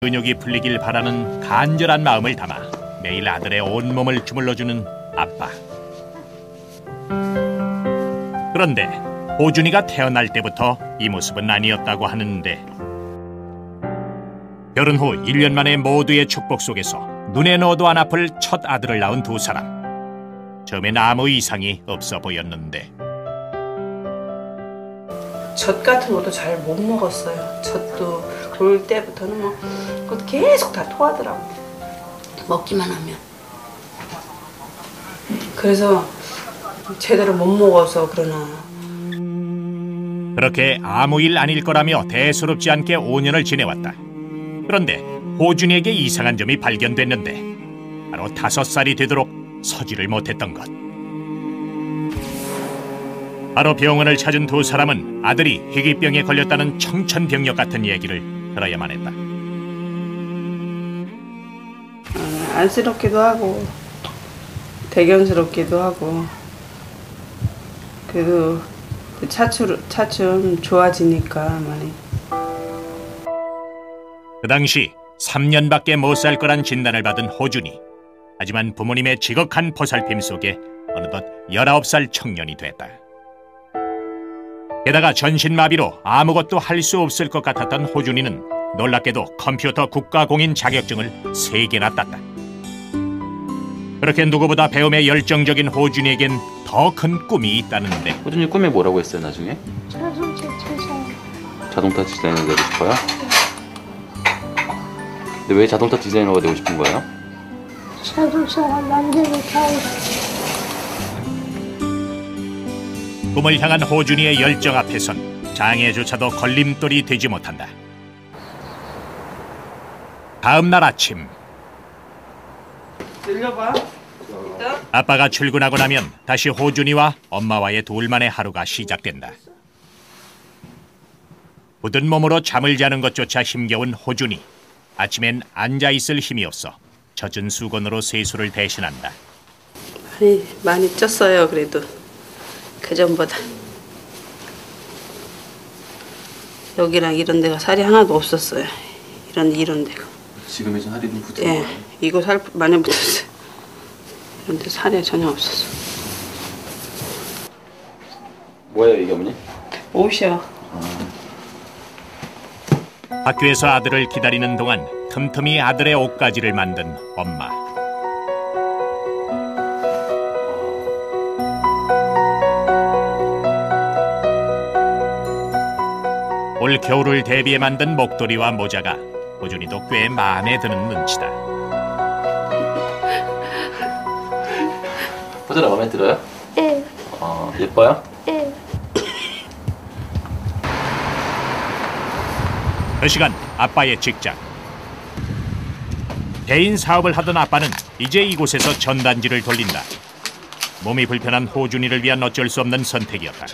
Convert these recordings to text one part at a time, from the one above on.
근육이 풀리길 바라는 간절한 마음을 담아 매일 아들의 온몸을 주물러주는 아빠. 그런데 호준이가 태어날 때부터 이 모습은 아니었다고 하는데, 결혼 후 1년 만에 모두의 축복 속에서 눈에 넣어도 안 아플 첫 아들을 낳은 두 사람. 처음엔 아무 이상이 없어 보였는데 젖 같은 것도 잘 못 먹었어요. 젖도 올 때부터는 뭐 그것도 계속 다 토하더라고, 먹기만 하면. 그래서 제대로 못 먹어서 그러나. 그렇게 아무 일 아닐 거라며 대수롭지 않게 5년을 지내왔다. 그런데 호준이에게 이상한 점이 발견됐는데, 바로 5살이 되도록 서지를 못했던 것. 바로 병원을 찾은 두 사람은 아들이 희귀병에 걸렸다는 청천벽력 같은 얘기를 들어야만 했다. 안쓰럽기도 하고 대견스럽기도 하고, 그래도 차츰 좋아지니까 많이. 그 당시 3년밖에 못 살 거란 진단을 받은 호준이. 하지만 부모님의 지극한 보살핌 속에 어느덧 19살 청년이 됐다. 게다가 전신마비로 아무것도 할 수 없을 것 같았던 호준이는 놀랍게도 컴퓨터 국가공인 자격증을 3개나 땄다. 그렇게 누구보다 배움에 열정적인 호준이에겐 더 큰 꿈이 있다는데. 호준이 꿈이 뭐라고 했어요 나중에? 자동차 디자인. 자동차 디자이너 되고 싶어요? 근데 왜 자동차 디자이너가 되고 싶은 거예요? 자동차가 만들고 타고 싶어. 꿈을 향한 호준이의 열정 앞에선 장애조차도 걸림돌이 되지 못한다. 다음 날 아침, 들려봐. 아빠가 출근하고 나면 다시 호준이와 엄마와의 둘만의 하루가 시작된다. 굳은 몸으로 잠을 자는 것조차 힘겨운 호준이. 아침엔 앉아있을 힘이 없어 젖은 수건으로 세수를 대신한다. 많이 쪘어요. 그래도 그전보다. 여기랑 이런 데가 살이 하나도 없었어요. 이런 데가. 지금의 살이 좀 붙은 예, 거예요? 이거 살 많이 붙었어요. 이런 데 살이 전혀 없었어. 뭐예요 이게 어머니? 옷이요. 학교에서 아들을 기다리는 동안 틈틈이 아들의 옷가지를 만든 엄마. 올 겨울을 대비해 만든 목도리와 모자가 호준이도 꽤 마음에 드는 눈치다. 호준아 마음에 들어요? 응. 예뻐요? 응. 그 시간 아빠의 직장. 개인 사업을 하던 아빠는 이제 이곳에서 전단지를 돌린다. 몸이 불편한 호준이를 위한 어쩔 수 없는 선택이었다.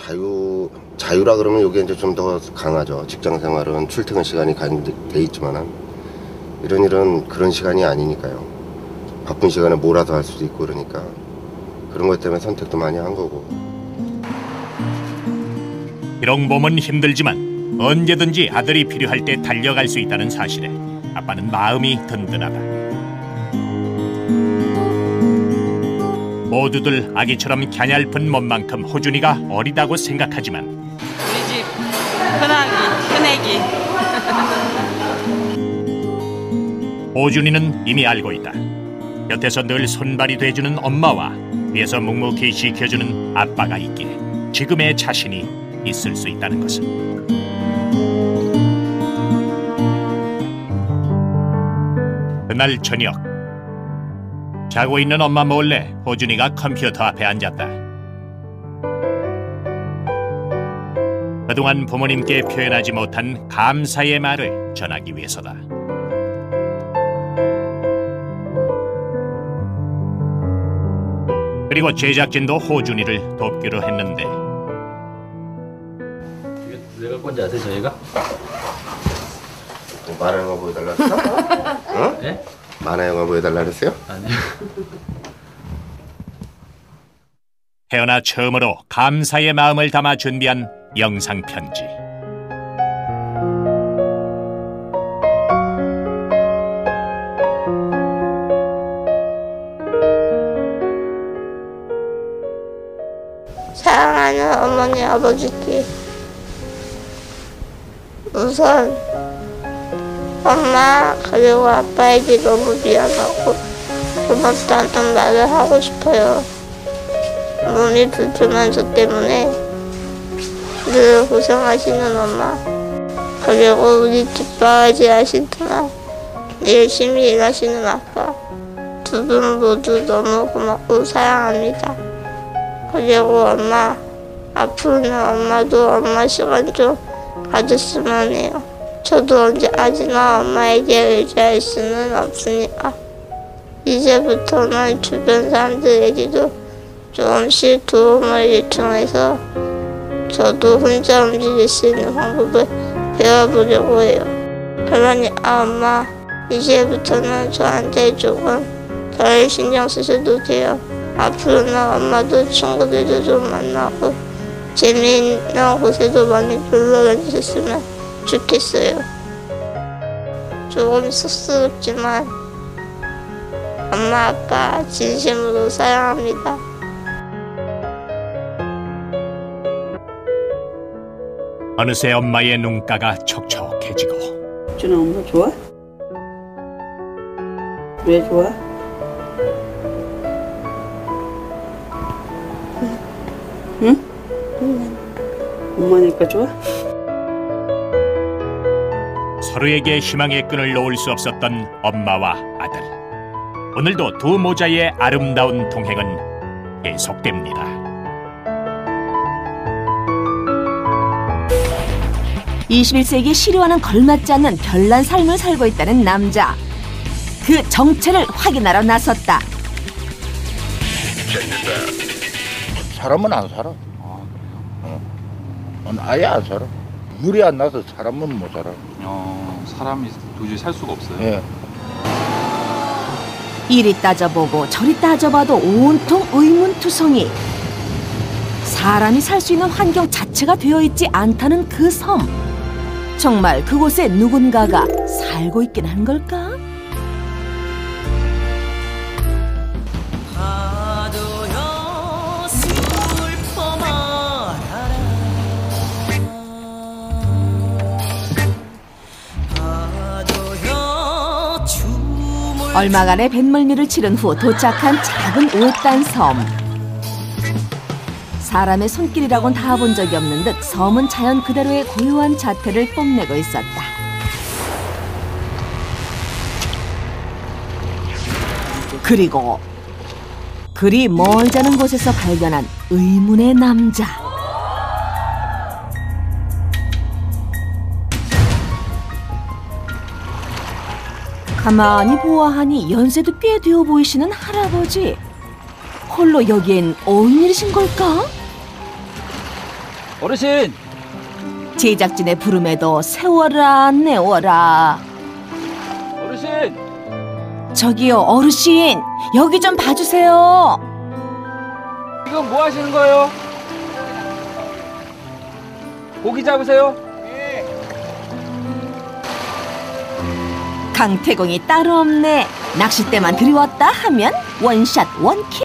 자유라 그러면 여기 이제 좀 더 강하죠. 직장 생활은 출퇴근 시간이 돼 있지만은 이런 일은 그런 시간이 아니니까요. 바쁜 시간에 뭐라도 할 수도 있고 그러니까 그런 것 때문에 선택도 많이 한 거고. 비록 몸은 힘들지만 언제든지 아들이 필요할 때 달려갈 수 있다는 사실에 아빠는 마음이 든든하다. 모두들 아기처럼 갸냘픈 몸만큼 호준이가 어리다고 생각하지만 우리 집 큰애기. 호준이는 이미 알고 있다. 곁에서 늘 손발이 돼주는 엄마와 뒤에서 묵묵히 지켜주는 아빠가 있기에 지금의 자신이 있을 수 있다는 것을. 그날 저녁, 자고 있는 엄마 몰래 호준이가 컴퓨터 앞에 앉았다. 그동안 부모님께 표현하지 못한 감사의 말을 전하기 위해서다. 그리고 제작진도 호준이를 돕기로 했는데. 이게 왜 갖고 온지 아세요 저희가? 만화 영화 보여달라 그랬어? 응? 네? 만화 영화 보여달라 그랬어요? 아니요. 태어나 처음으로 감사의 마음을 담아 준비한 영상 편지. 어머니, 아버지께 우선 엄마 그리고 아빠에게 너무 미안하고 고맙다는 말을 하고 싶어요. 몸이 불편한 저 때문에 늘 고생하시는 엄마, 그리고 우리 집바라지 하시느라 열심히 일하시는 아빠, 두 분 모두 너무 고맙고 사랑합니다. 그리고 엄마, 앞으로는 엄마도 엄마 시간 좀 가졌으면 해요. 저도 언제까지나 엄마에게 의지할 수는 없으니까 이제부터는 주변 사람들에게도 조금씩 도움을 요청해서 저도 혼자 움직일 수 있는 방법을 배워보려고 해요. 그러니까 엄마, 이제부터는 저한테 조금 덜 신경 쓰셔도 돼요. 앞으로는 엄마도 친구들도 좀 만나고 재미있는 곳에도 많이 놀러 다니셨으면 좋겠어요. 조금 쑥스럽지만 엄마, 아빠 진심으로 사랑합니다. 어느새 엄마의 눈가가 촉촉해지고 준아, 엄마 좋아? 왜 좋아? 응? 엄마니까 좋아? 서로에게 희망의 끈을 놓을 수 없었던 엄마와 아들. 오늘도 두 모자의 아름다운 동행은 계속됩니다. 21세기의 시류와는 걸맞지 않는 별난 삶을 살고 있다는 남자. 그 정체를 확인하러 나섰다. 사람은 안 살아. 아예 안 살아. 물이 안 나서 사람은 못 살아. 사람이 도저히 살 수가 없어요. 예. 이리 따져보고 저리 따져봐도 온통 의문투성이. 사람이 살 수 있는 환경 자체가 되어 있지 않다는 그 섬. 정말 그곳에 누군가가 살고 있긴 한 걸까? 얼마간의 뱃멀미를 치른 후 도착한 작은 외딴 섬. 사람의 손길이라고는 닿아본 적이 없는 듯 섬은 자연 그대로의 고요한 자태를 뽐내고 있었다. 그리고 그리 멀지 않은 곳에서 발견한 의문의 남자. 가만히 보아하니 연세도 꽤 되어 보이시는 할아버지. 홀로 여기엔 어인일이신 걸까? 어르신! 제작진의 부름에도 세워라 내워라. 어르신! 저기요 어르신, 여기 좀 봐주세요. 지금 뭐 하시는 거예요? 고기 잡으세요? 강태공이 따로 없네. 낚싯대만 들이왔다 하면 원샷 원킬.